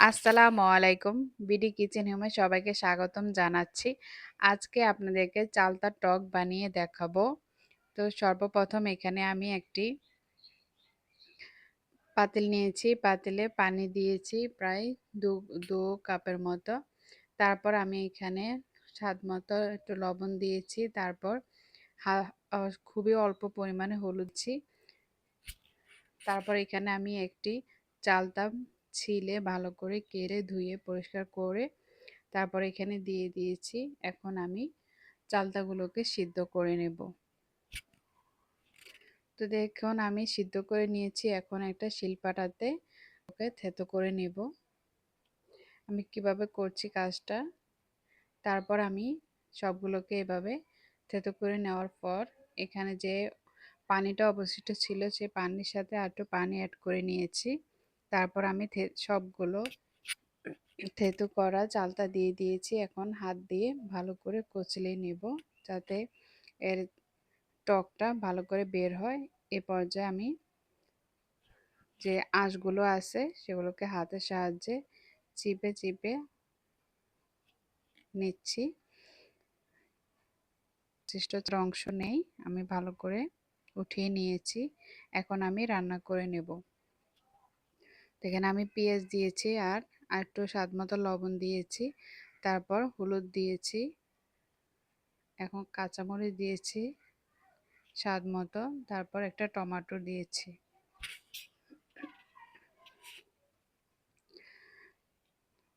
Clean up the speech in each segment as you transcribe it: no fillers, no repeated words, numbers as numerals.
আসসালামু আলাইকুম। BD kitchen হোমে সবাইকে স্বাগতম জানাচ্ছি। আজকে আপনাদেরকে চালতার টক বানিয়ে দেখাবো। তো সর্বপ্রথম এখানে আমি একটি পাতিল নিয়েছি। পাতিলে পানি দিয়েছি প্রায় দু কাপের মতো। তারপর আমি এখানে স্বাদ মতো একটু লবণ দিয়েছি। তারপর খুবই অল্প পরিমাণে হলুদ দিয়েছি। তারপর এখানে আমি একটি চালতা ছিলে ভালো করে কেটে ধুয়ে পরিষ্কার করে তারপর এখানে দিয়ে দিয়েছি। এখন আমি চালতাগুলোকে সিদ্ধ করে নেব। তো দেখুন আমি সিদ্ধ করে নিয়েছি। এখন একটা শিলপাটাতে ওকে থেতো করে নেব। আমি কিভাবে করছি কাজটা। তারপর আমি সবগুলোকে এভাবে থেতো করে নেওয়ার পর এখানে যে পানিটা অবশিষ্ট ছিল সেই পানির সাথে একটু পানি অ্যাড করে নিয়েছি। তারপর আমি সবগুলো থেতো করা চালতা দিয়ে দিয়েছি। এখন হাত দিয়ে ভালো করে কচলে নেব যাতে এর টকটা ভালো করে বের হয়। এ পর্যায়ে আমি যে আঁশগুলো আছে সেগুলোকে হাতের সাহায্যে চিপে চিপে নিচ্ছি। চেষ্টা অংশ নেই আমি ভালো করে উঠিয়ে নিয়েছি। এখন আমি রান্না করে নেব। এখানে আমি পেঁয়াজ দিয়েছি আর একটু স্বাদ মতো লবণ দিয়েছি। তারপর হলুদ দিয়েছি। এখন কাঁচামরিচ দিয়েছি স্বাদ মতো। তারপর একটা টমেটো দিয়েছি।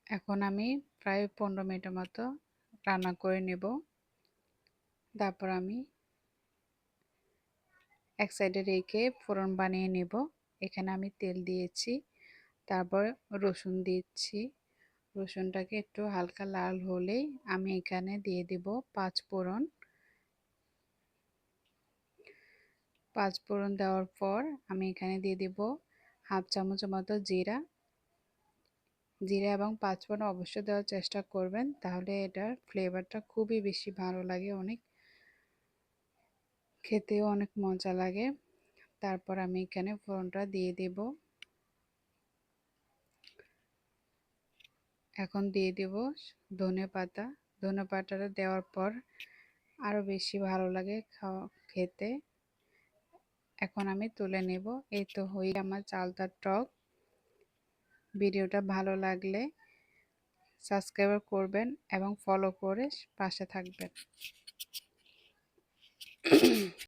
এখন আমি প্রায় 15 মিনিটের মতো রান্না করে নেব। তারপর আমি এক সাইডে রেখে ফোড়ন বানিয়ে নেব। এখানে আমি তেল দিয়েছি। তারপর রসুন দিচ্ছি। রসুনটাকে একটু হালকা লাল হলেই আমি এখানে দিয়ে দেব পাঁচফোড়ন। পাঁচফোড়ন দেওয়ার পর আমি এখানে দিয়ে দেব হাফ চামচের মতো জিরা এবং পাঁচফোড়ন অবশ্যই দেওয়ার চেষ্টা করবেন, তাহলে এটার ফ্লেভারটা খুবই বেশি ভালো লাগে, অনেক খেতেও অনেক মজা লাগে। তারপর আমি এখানে ফোড়নটা দিয়ে দেব। এখন দিয়ে দেব ধনেপাতা। ধনেপাতাটা দেওয়ার পর আরও বেশি ভালো লাগে খেতে। এখন আমি তুলে নেব। এই তো হয়ে আমার চালতার টক। ভিডিওটা ভালো লাগলে সাবস্ক্রাইব করবেন এবং ফলো করে পাশে থাকবেন।